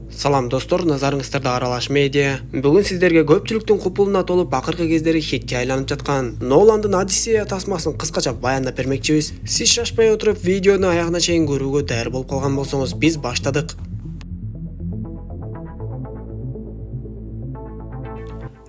Салам достор, назарыңыздарда Аралаш медиа. Бүгін сіздерге көпчүлүктүн купулуна толуп акыркы кездери хитке айланып жаткан Ноландын Одиссея тасмасын кыскача баяндап бермекчибиз. Сиз шашпай отуруп видеону аягына чейин көрүүгө даяр болуп калган болсоңуз, биз баштадык.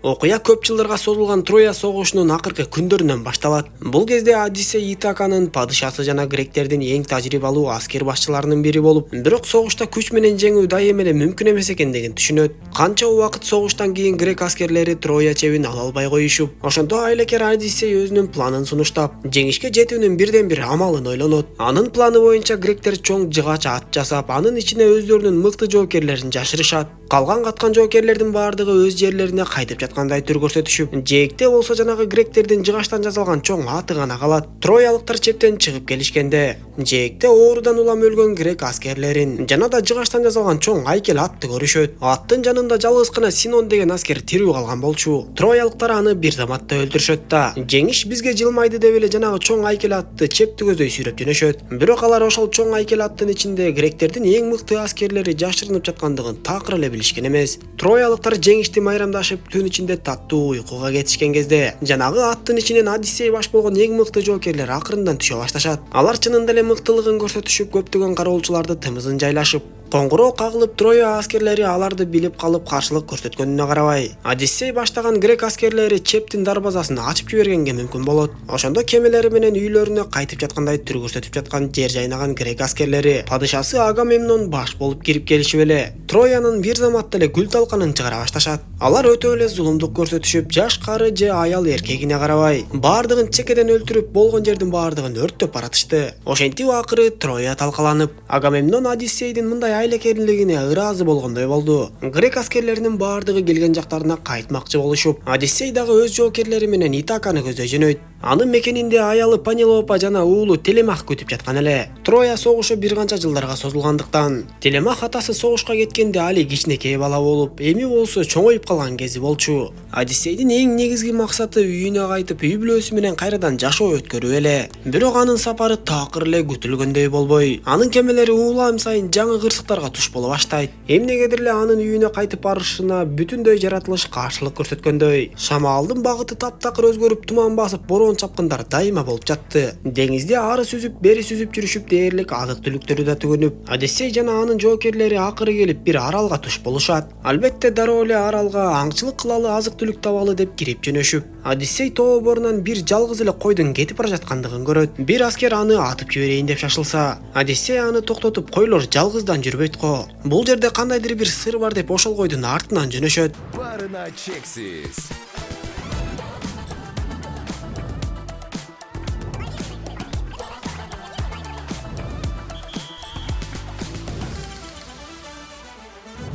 Окуя көп жылдарга созулган Троя согушунун акыркы күндөрүнөн башталат. Бул кезде Одиссей Итаканын падышасы жана гректердин эң тажрыйбалуу аскер башчыларынын бири болуп, бирок согушта күч менен жеңүү дайым эле мүмкүн эмес экендигин түшүнөт. Канча убакыт согуштан кийин грек аскерлери Троя чебин ала албай коюшуп, ошондо айлакер Одиссей өзүнүн планын сунуштап, жеңишке жетүүнүн бирден бир амалын ойлонот. Анын планы боюнча гректер чоң жыгач ат жасап, анын ичине өздөрүнүн мыкты жоокерлерин жашырышат. Калган каткан жоокерлердин баардыгы өз жерлерине кайтып жаткандай түр көрсөтүшүп, жээкте болсо жанагы гректердин жыгачтан жасалган чоң аты гана калат. Троялыктар чептен чыгып келишкенде, жээкте оорудан улам өлгөн грек аскерлерин жана да жыгачтан жасалган чоң айкел атты көрүшөт. Аттын жанында жалгыз гана Синон деген аскер тирүү калган болчу. Троялыктар аны бир заматта өлтүрүшөт да, жеңиш бизге жылмайды деп эле жанагы чоң айкел атты чептүгөздөй сүйрөп жөнөшөт. Бирок алар ошол чоң айкел аттын ичинде гректердин эң мыкты аскерлери жашырынып жаткандыгын такыр эле билишкен эмес. Троялыктар жеңишти майрамдашып түн ичинде таттуу уйкуга кетишкен кезде, жанагы аттын ичинен Одиссей баш болгон эң мыкты жоокерлер акырындан түшө башташат. Алар чынында эле мыктылыгын көрсөтүшүп, көптөгөн кароолчуларды тымызын жайлашып, коңгуроо кагылып, Троя аскерлери аларды билип калып каршылык көрсөткөнүнө карабай, Одиссей баштаган грек аскерлери чептин дарбазасын ачып жибергенге мүмкүн болот. Ошондо кемелери менен үйлөрүнө кайтып жаткандай түр көрсөтүп жаткан жер жайнаган грек аскерлери падышасы Агамемнон баш болуп кирип келишип эле Троянын бир заматта эле күл талканын чыгара башташат. Алар өтө эле зулумдук көрсөтүшүп, жаш кары же аял эркегине карабай, баардыгын чекеден өлтүрүп, болгон жердин баардыгын өрттөп баратышты. Ошентип акыры Троя талкаланып, Агамемнон Одиссейдин мындай айлекерлигине ыраазы болгондой болду. Грек аскерлеринин баардыгы келген жактарына кайтмакчы болушуп, Одиссей дагы өз жоокерлери менен Итаканы көздөй жөнөйт. Анын мекенинде аялы Пенелопа жана уулу Телемах күтүп жаткан эле. Троя согушу бир канча жылдарга созулгандыктан, Телемах атасы согушка кеткенде али кичинекей бала болуп, эми болсо чоңоюп калган кези болчу. Одиссейдин эң негизги максаты үйүнө кайтып, үй бүлөсү менен кайрадан жашоо өткөрүү эле. Бирок анын сапары такыр эле күтүлгөндөй болбой, анын кемелери улам сайын жаңы кырсыктарга туш боло баштайт. Эмнегедир эле анын үйүнө кайтып барышына бүтүндөй жаратылыш каршылык көрсөткөндөй. Шамалдын багыты таптакыр өзгөрүп, туман басып, борон чапкындар дайыма болуп жатты. Деңизде ары сүзүп, бери сүзүп жүрүшүп дээрлик азык түлүктөрү да түгөнүп, Одиссей жана анын жоокерлери акыры келип бир аралга туш болушат. Албетте дароо эле аралга аңчылык кылалы, азык түлүк табалы деп кирип жөнөшүп, Одиссей тоо борунан бир жалгыз эле койдун кетип бара жаткандыгын көрөт. Бир аскер аны атып жиберейин деп шашылса, Одиссей аны токтотуп, койлор жалгыздан жүрбөйт го. Бул жерде кандайдыр бир сыр бар деп ошол койдун артынан жөнөшөт. Барына чексиз.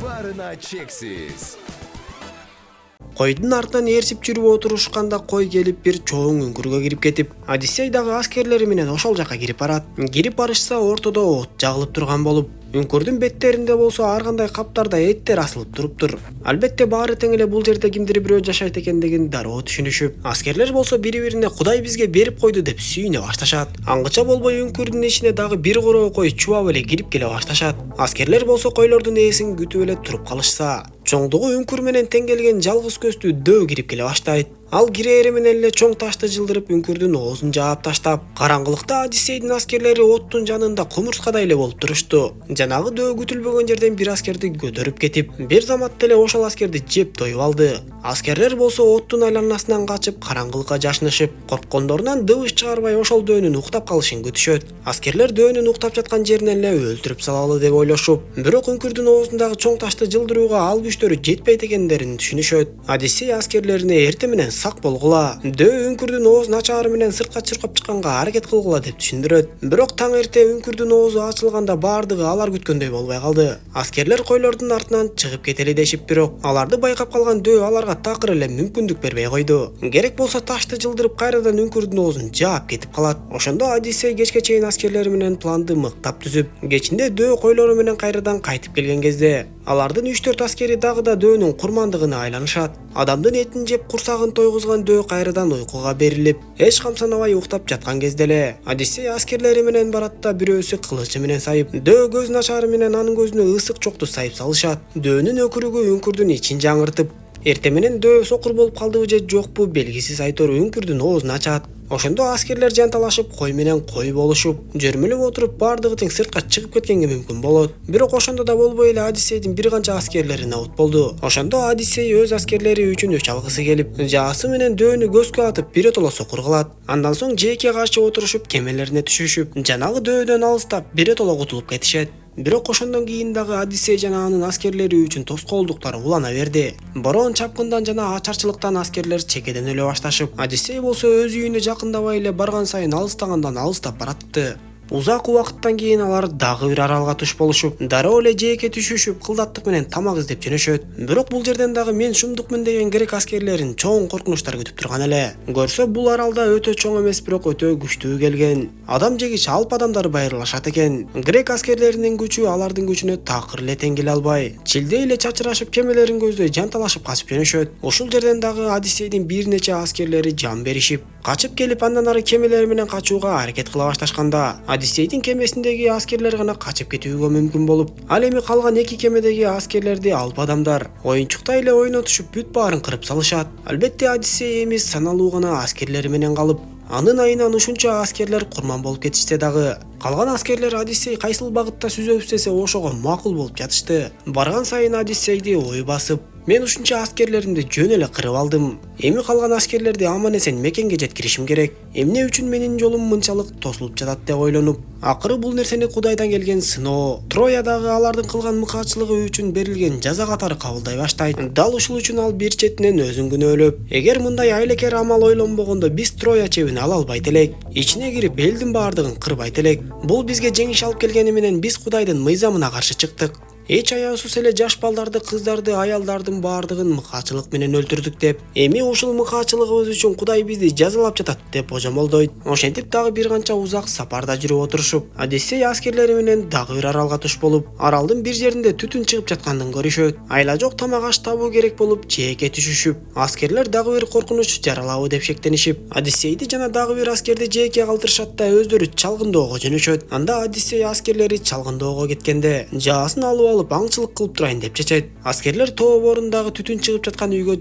Барына чексиз. Койдун артынан ээрсип жүрүп отурушканда кой келип бир чоң үңкүргө кирип кетип, Одиссей дагы аскерлери менен ошол жака кирип барат. Кирип барышса ортодо от жагылып турган болуп, үңкүрдүн беттеринде болсо ар кандай каптарда эттер асылып туруптур. Албетте баары тең эле бул жерде кимдир бирөө жашайт экендигин дароо түшүнүшүп, аскерлер болсо бири-бирине Кудай бизге берип койду деп сүйүнө башташат. Аңгыча болбой үңкүрдүн ичине дагы бир короо кой чубап эле кирип келе башташат. Аскерлер болсо койлордун ээсин күтүп эле туруп калышса, чоңдугу үңкүр менен тең келген жалгыз көздүү дөө кирип келе баштайт. Ал кирээри менен эле чоң ташты жылдырып үңкүрдүн оозун жаап таштап, караңгылыкта Одиссейдин аскерлери оттун жанында кумурскадай эле болуп турушту. Жанагы дөө күтүлбөгөн жерден бир аскерди көтөрүп кетип, бир заматта эле ошол аскерди жеп тоюп алды. Аскерлер болсо оттун айланасынан качып, караңгылыкка жашынышып, корккондорунан дыбыс чыгарбай ошол дөөнүн уктап калышын күтүшөт. Аскерлер дөөнүн уктап жаткан жеринен эле өлтүрүп салалы деп ойлошуп, бирок үңкүрдүн оозундагы чоң ташты жылдырууга ал күчтөрү жетпейт экендерин түшүнүшөт. Одиссей аскерлерине эрте менен сак болгула, дөө үңкүрдүн оозун ачаары менен сыртка чуркап чыкканга аракет кылгыла деп түшүндүрөт. Бирок таң эрте үңкүрдүн оозу ачылганда баардыгы алар күткөндөй болбой калды. Аскерлер койлордун артынан чыгып кетели дешип, бирок аларды байкап калган дөө аларга такыр эле мүмкүндүк бербей койду. Керек болсо ташты жылдырып кайрадан үңкүрдүн оозун жаап кетип калат. Ошондо Одиссей кечке чейин аскерлери менен планды мыктап түзүп, кечинде дөө койлору менен кайрадан кайтып келген кезде, алардын 3-4 аскери дагы да дөөнүн курмандыгына айланышат. адамдын этин жеп курсагын тойгузган дөө кайрадан уйкуга берилип эч кам санабай уктап жаткан кезде эле Одиссей аскерлери менен барат да бирөөсү кылычы менен сайып, дөө көз начары менен анын көзүнө ысык чокту сайып салышат. Дөөнүн өкүрүгү үңкүрдүн ичин жаңыртып, эрте менен дөө сокур болуп калдыбы же жокпу белгисиз айтор үңкүрдүн оозун ачат. Ошондо аскерлер жанталашып кой менен кой болушуп, жөрмөлөп отуруп бардыгы тең сыртка чыгып кеткенге мүмкүн болот. Бирок ошондо да болбой эле Одиссейдин бир канча аскерлерине от болду. Ошондо Одиссей өз аскерлери үчүн өч алгысы келип, жаасы менен дөөнү көзгө атып биротоло сокур кылат. Андан соң жээкке каршы отурушуп кемелерине түшүшүп, жанагы дөөдөн алыстап биротоло кутулуп кетишет. Бирок ошондон кийин дагы Одиссей жана анын аскерлери үчүн тоскоолдуктар улана берди. Бороон чапкындан жана ачарчылыктан аскерлер чекеден өлө башташып, Одиссей болсо өз үйүнө жакындабай эле барган сайын алыстагандан алыстап баратты. Узак убакыттан кийин алар дагы бир аралга туш болушуп, дароо эле жээкке түшүшүп, кылдаттык менен тамак издеп жөнөшөт. Бирок бул жерден дагы мен шумдукмун деген грек аскерлерин чоң коркунучтар күтүп турган эле. Көрсө бул аралда өтө чоң эмес, бирок өтө күчтүү келген адам жегич алп адамдар байырлашат экен. Грек аскерлеринин күчү алардын күчүнө такыр эле тең келе албай, чилдей эле чачырашып кемелерин көздөй жанталашып качып жөнөшөт. Ушул жерден дагы Одиссейдин бир нече аскерлери жан беришип, качып келип андан ары кемелери менен качууга аракет кыла башташканда, Одиссейдин кемесиндеги аскерлер гана качып кетүүгө мүмкүн болуп, ал эми калган эки кемедеги аскерлерди алп адамдар оюнчуктай эле ойнотушуп бүт баарын кырып салышат. Албетте Одиссей эми саналуу гана аскерлери менен калып, анын айынан ушунча аскерлер курман болуп кетишсе дагы, калган аскерлер Одиссей кайсыл багытта сүзөп istесе ошого макул болуп жатышты. Барган сайын Одиссейди ой басып, мен ушунча аскерлеримди жөн эле кырып алдым. Эми калган аскерлерди аман эсен мекенге жеткиришим керек. Эмне үчүн менин жолум мынчалык тосулуп жатат деп ойлонуп, акыры бул нерсени Кудайдан келген сыноо, Троядагы алардын кылган мыкаатчылыгы үчүн берилген жаза катары кабылдай баштайт. Дал ушул үчүн ал бир четинен өзүн күнөөлөп, эгер мындай айлекер амал ойлонбогондо биз Троя чебин ала албайт элек, ичине кирип элдин баардыгын кырбайт элек. Бул бизге жеңиш алып келгени менен биз Кудайдын мыйзамына каршы чыктык. Эч аяусуз эле жаш балдарды, кыздарды, аялдардын баардыгын мыкаатчылык менен өлтүрдүк деп, эми ушул мыкаатчылыгыбыз үчүн Кудай бизди жазалап жатат деп божомолдойт. Ошентип дагы бир канча узак сапарда жүрүп отурушуп, Одиссей аскерлери менен дагы бир аралга туш болуп, аралдын бир жеринде түтүн чыгып жаткандын көрүшөт. Айла жок тамак аш табуу керек болуп, жээкке түшүшүп, аскерлер дагы бир коркунуч жаралабы деп шектенишип, Одиссейди жана дагы бир аскерди жээкке калтырышат да өздөрү чалгынdoого жөнөшөт. Анда Одиссей аскерлери чалгынdoого кеткенде, жаасын алып аңчылык кылып турайын деп чечет. Аскерлер тоо борундагы түтүн чыгып жаткан үйгө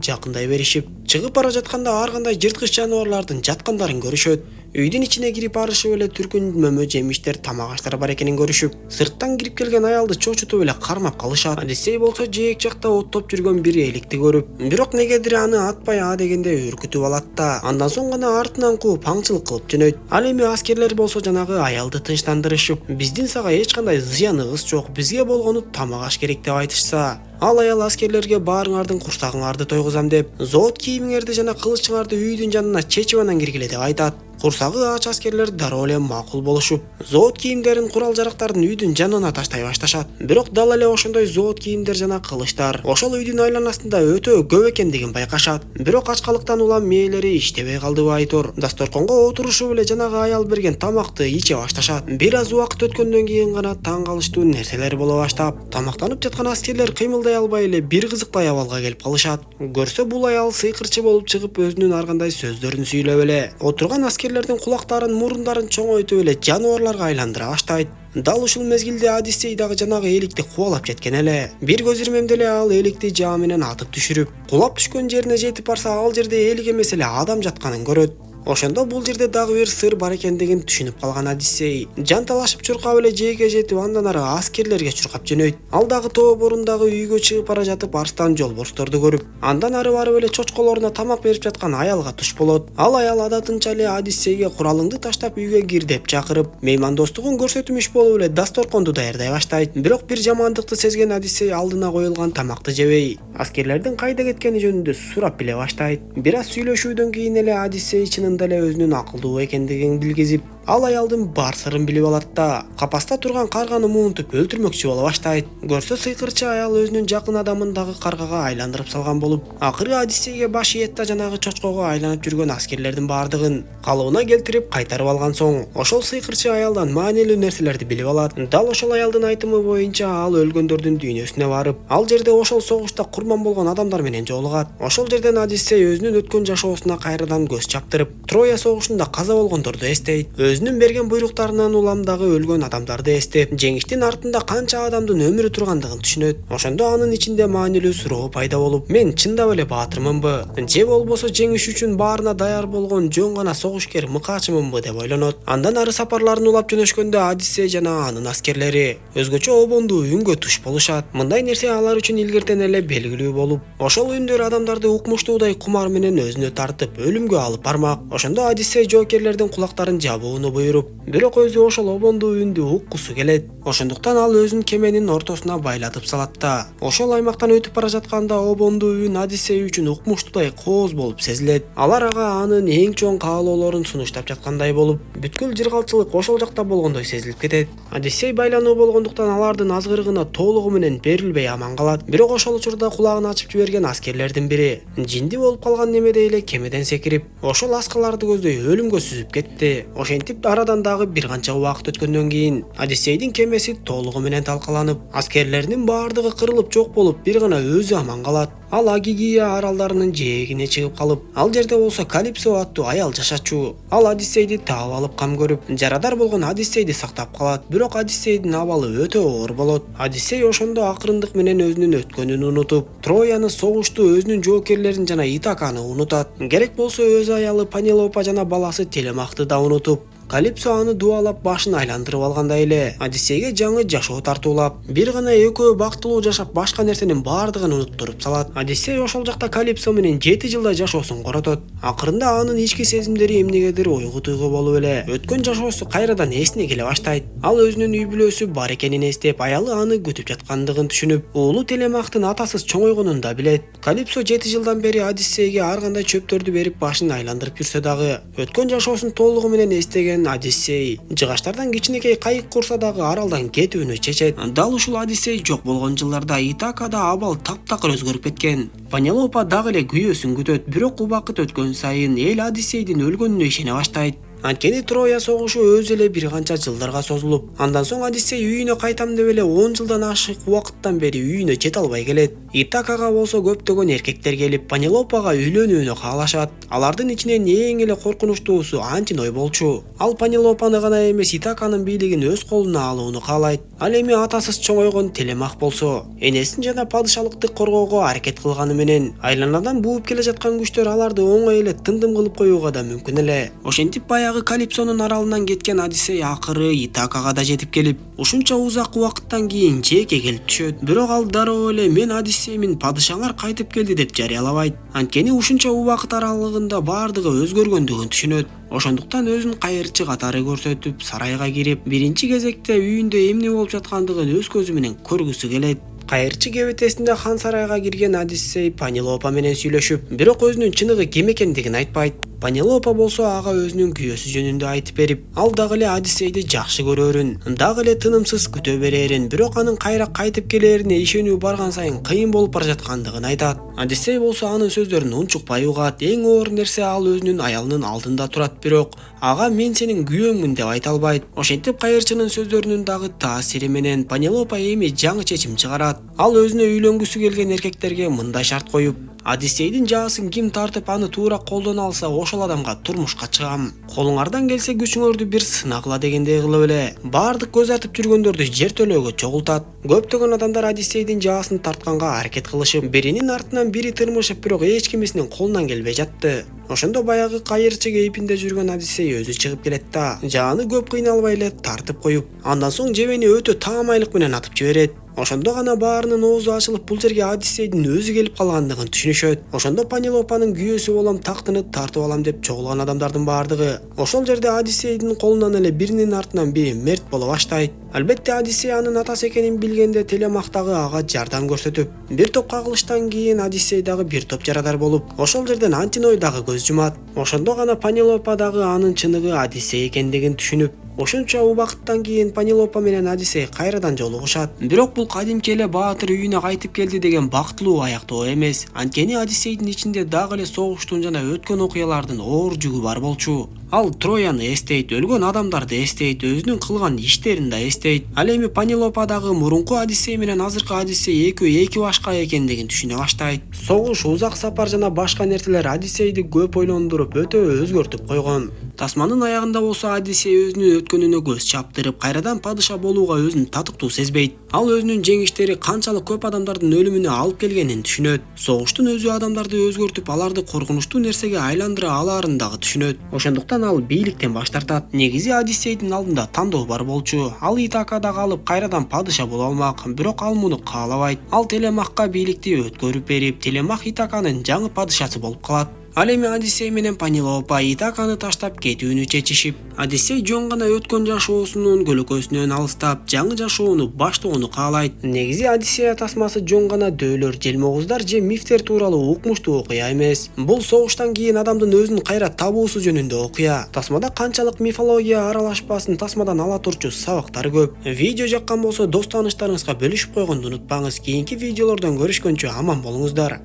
жакындай беришип, чыгып бара жатканда ар кандай жырткыч жаныбарлардын жаткандарын көрүшөт. Үйдүн ичине кирип арышып эле түркүн, мөмө, жемиштер, тамак аштар бар экенин көрүшүп, сырттан кирип келген аялды чочутуп эле кармап калышат. Одиссей болсо жээк жакта оттоп жүргөн бир эликти көрүп, бирок негедир аны атпай дегенде үркүтүп алат да, андан соң гана артынан кууп аңчылык кылып жөнөйт. Ал эми аскерлер болсо жанагы аялды тынчтандырышып, биздин сага эч кандай зыяныбыз жок, бизге болгону тамак аш керек деп айтышса, ал аял аскерлерге баарыңардын курсагыңарды тойгузам деп, зоот кийимиңерди жана кылычыңарды үйдүн жанына чечип анан киргиле деп айтат. Курсагы ач аскерлер дароо эле макул болушуп, зоот кийимдерин, курал жарактарын үйдүн жанына таштай башташат. Бирок дал эле ошондой зоот кийимдер жана кылычтар ошол үйдүн айланасында өтө көп экендигин байкашат. Бирок ачкалыктан улам мээлери иштебей калдыбы айтор. Дасторконго отурушуп эле жанагы аял берген тамакты иче башташат. Бир аз убакыт өткөндөн кийин гана таң калыштуу нерселер боло баштап, тамактанып жаткан аскерлер кыймылдай албай эле бир кызыктай абалга келип калышат. Көрсө бул аял сыйкырчы болуп чыгып өзүнүн ар кандай сөздөрүн сүйлөп эле отурган аскерлердин кулактарын, мурундарын чоңойтуп эле жаныбарларга айландыра баштайт. Дал ушул мезгилде Одиссей дагы жанагы эликти кубалап жеткен эле. Бир көз ирмемде эле ал эликти жаа менен атып түшүрүп, кулап түшкөн жерине жетип барса, ал жерде элик эмес эле адам жатканын көрөт. Ошондо бул жерде дагы бир сыр бар экендигин түшүнүп калган Одиссей жанталашып чуркап эле жээкке жетип, андан ары аскерлерге чуркап жөнөйт. Ал дагы тоо борундагы үйгө чыгып бара жатып арстан жолборсторду көрүп, андан ары барып эле чочколоруна тамак берип жаткан аялга туш болот. Ал аял адатынча эле Одиссейге куралыңды таштап үйгө кир деп чакырып, меймандостугун көрсөтмүш болуп эле дасторконду даярдай баштайт. Бирок бир жамандыкты сезген Одиссей алдына коюлган тамакты жебей, аскерлердин кайда кеткени жөнүндө сурап биле баштайт. Бир аз сүйлөшүүдөн кийин эле Одиссей эле өзүнүн акылдуу экендигин билгизип, Ал аялдын бар сырын билип алат да капаста турган карганы муунтуп өлтүрмөкчү боло баштайт. Көрсө сыйкырчы аял өзүнүн жакын адамын дагы каргага айландырып салган болуп, акыры Одиссейге баш ийет да жанагы чочкого айланып жүргөн аскерлердин бардыгын калыбына келтирип кайтарып алган соң, ошол сыйкырчы аялдан маанилүү нерселерди билип алат. Дал ошол аялдын айтымы боюнча ал өлгөндөрдүн дүйнөсүнө барып, ал жерде ошол согушта курман болгон адамдар менен жолугат. Ошол жерден Одиссей өзүнүн өткөн жашоосуна кайрадан көз чаптырып, Троя согушунда каза болгондорду эстейт. Өзүнүн берген буйруктарынан улам дагы өлгөн адамдарды эстеп, жеңиштин артында канча адамдын өмүрү тургандыгын түшүнөт. Ошондо анын ичинде маанилүү суроо пайда болуп, мен чындап эле баатырмынбы, же болбосо жеңиш үчүн баарына даяр болгон жөн гана согушкер мыкаачымынбы деп ойлонот. Андан ары сапарларын улап жөнөшкөндө Одиссей жана анын аскерлери өзгөчө обондуу үнгө туш болушат. Мындай нерсе алар үчүн илгертен эле белгилүү болуп, ошол үндөр адамдарды укмуштуудай кумар менен өзүнө тартып, өлүмгө алып бармак. Ошондо Одиссей жоокерлердин кулактарын жабууну буйруп, бирок өзү ошол обондуу үндү уккусу келет. Ошондуктан ал өзүн кеменин ортосуна байлатып салат да, ошол аймактан өтүп бара жатканда обондуу үн Одиссей үчүн укмуштуудай кооз болуп сезилет. Алар ага анын эң чоң каалоолорун сунуштап жаткандай болуп, бүткүл жыргалчылык ошол жакта болгондой сезилип кетет. Одиссей байлануу болгондуктан алардын азгырыгына толугу менен берилбей аман калат. Бирок ошол учурда кулагын ачып жиберген аскерлердин бири жинди болуп калган немедей эле кемеден секирип, ошол аскаларды көздөй өлүмгө сүзүп кетти. Ошентип арадан дагы бир канча убакыт өткөндөн кийин Одиссейдин кемеси толугу менен талкаланып, аскерлеринин баардыгы кырылып жок болуп, бир гана өзү аман калат. Ал Агигия аралдарынын жээгине чыгып калып, ал жерде болсо Калипсо аттуу аял жашачу. Ал Одиссейди таап алып кам көрүп, жарадар болгон Одиссейди сактап калат. Бирок Одиссейдин абалы өтө оор болот. Одиссей ошондо акырындык менен өзүнүн өткөнүн унутуп, Трояны, согушту, өзүнүн жоокерлерин жана Итаканы унутат. Керек болсо өз аялы Пенелопа жана баласы Телемахты да унутуп, Калипсо аны дубалап башын айландырып алгандай эле Одиссейге жаңы жашоо тартуулап, бир гана экөө бактылуу жашап башка нерсенин баардыгын унуттуруп салат. Одиссей ошол жакта Калипсо менен 7 жылдай жашоосун коротот. Акырында анын ички сезимдери эмнегедир ойгу-туйгу болуп эле өткөн жашоосу кайрадан эсине келе баштайт. Ал өзүнүн үй бүлөсү бар экенин эстеп, аялы аны күтүп жаткандыгын түшүнүп, уулу Телемахтын атасыз чоңойгонун да билет. Калипсо 7 жылдан бери Одиссейге ар кандай чөптөрдү берип башын айландырып жүрсө дагы, өткөн жашоосун толугу менен эстеген Одиссей жыгачтардан кичинекей кайык курса дагы аралдан кетүүнү чечет. Дал ушул Одиссей жок болгон жылдарда Итакада абал таптакыр өзгөрүп кеткен. Пенелопа дагы эле күйөөсүн күтөт, бирок убакыт өткөн сайын эл Одиссейдин өлгөнүнө ишене баштайт. Анткени Троя согушу өзү эле бир канча жылдарга созулуп, андан соң Одиссей үйүнө кайтам деп эле 10 жылдан ашык убакыттан бери үйүнө жете албай келет. Итакага болсо көптөгөн эркектер келип Пенелопага үйлөнүүнү каалашат. Алардын ичинен эң эле коркунучтуусу Антиной болчу. Ал Пенелопаны гана эмес, Итаканын бийлигин өз колуна алууну каалайт. Ал эми атасыз чоңойгон Телемах болсо, энесин жана падышалыкты коргоого аракет кылганы менен, айланадан бууп келе жаткан күчтөр аларды оңой эле тындым кылып коюуга да мүмкүн эле. Ошентип Калипсонун аралынан кеткен Одиссей акыры Итакага да жетип келип, ушунча узак убакыттан кийин жээкке келип түшөт. Бирок ал дароо эле мен Одиссеймин, падышаңар кайтып келди деп жарыялабайт. Анткени ушунча убакыт аралыгында баардыгы өзгөргөндүгүн түшүнөт. Ошондуктан өзүн кайырчы катары көрсөтүп, сарайга кирип, биринчи кезекте үйүндө эмне болуп жаткандыгын өз көзү менен көргүсү келет. Кайырчы кебетесинде хан сарайга кирген Одиссей Пенелопа менен сүйлөшүп, бирок өзүнүн чыныгы ким экендигин айтпайт. Пенелопа болсо ага өзүнүн күйөөсү жөнүндө айтып берип, ал дагы эле Одиссейди жакшы көрөрүн, дагы эле тынымсыз күтө берерин, бирок анын кайра кайтып келерине ишенүү барган сайын кыйын болуп бара жаткандыгын айтат. Одиссей болсо анын сөздөрүн унчукпай угат. Эң оор нерсе ал өзүнүн аялынын алдында турат, бирок ага мен сенин күйөөңмүн деп айта албайт. Ошентип кайырчынын сөздөрүнүн дагы таасири менен Пенелопа эми жаңы чечим чыгарат. Ал өзүнө үйлөнгүсү келген эркектерге мындай шарт коюп, Одиссейдин жаасын ким тартып аны туура колдоно алса, ошол адамга турмушка чыгам. Колуңардан келсе күчүңөрдү бир сынагыла дегендей кылып эле баардык көз атып жүргөндөрдү жер төлөөгө чогултат. Көптөгөн адамдар Одиссейдин жаасын тартканга аракет кылышып, биринин артынан бири тырмышып, бирок эч кимисинин колунан келбей жатты. Ошондо баягы кайырчы кейпинде жүргөн Одиссей өзү чыгып келет да, жааны көп кыйналбай эле тартып коюп, андан соң жебени өтө таамайлык менен атып жиберет. Ошондо гана баарынын оозу ачылып бул жерге Одиссейдин өзү келип калгандыгын түшүнүшөт. Ошондо Пенелопанын күйөөсү болом тактыны тартып алам деп чогулган адамдардын баардыгы ошол жерде Одиссейдин колунан эле биринин артынан бири мерт боло баштайт. Албетте Одиссей анын атасы экенин билгенде Телемах дагы ага жардам көрсөтүп, бир топ кагылыштан кийин Одиссей дагы бир топ жарадар болуп, ошол жерден Антиной дагы көз жумат. Ошондо гана Пенелопа дагы анын чыныгы Одиссей экендигин түшүнүп, ошончо убакыттан кийин Пенелопа менен Одиссей кайрадан жолугушат. Бирок бул кадимки эле баатыр үйүнө кайтып келди деген бактылуу аяктоо эмес. Анткени Одиссейдин ичинде дагы эле согуштун жана өткөн окуялардын оор жүгү бар болчу. Ал Трояны эстейт, өлгөн адамдарды эстейт, өзүнүн кылган иштерин да эстейт. Ал эми Пенелопа дагы мурунку Одиссей менен азыркы Одиссей экөө эки башка экендигин түшүнө баштайт. Согуш, узак сапар жана башка нерселер Одиссейди көп ойлондуруп, өтө өзгөртүп койгон. Тасманын аягында болсо Одиссей өзүнүн өткөнүнө көз чаптырып, кайрадан падыша болууга өзүн татыктуу сезбейт. Ал өзүнүн жеңиштери канчалык көп адамдардын өлүмүнө алып келгенин түшүнөт. Согуштун өзү адамдарды өзгөртүп, аларды коркунучтуу нерсеге айландыра алаарын дагы түшүнөт. Ошондуктан ал бийликтен баш тартат. Негизи Одиссейдин алдында тандоо бар болчу. Ал Итакада калып кайрадан падыша боло алмак, бирок ал муну каалабайт. Ал Телемахка бийликти өткөрүп берип, Телемах Итаканын жаңы падышасы болуп калат. Ал эми Одиссей менен Пенелопа Итаканы таштап кетүүнү чечишип, Одиссей жөн гана өткөн жашоосунун көлөкөсүнөн алыстап, жаңы жашоону баштоону каалайт. Негизи Одиссея тасмасы жөн гана дөөлөр, желмогуздар же мифтер тууралуу укмуштуу окуя эмес. Бул согуштан кийин адамдын өзүн кайра табуусу жөнүндө окуя. Тасмада канчалык мифология аралашпасын, тасмадан ала турчу сабактар көп. Видео жаккан болсо дос тааныштарыңызга бөлүшүп койгонду унутпаңыз. Кийинки видеолордон көрүшкөнчө аман болуңуздар.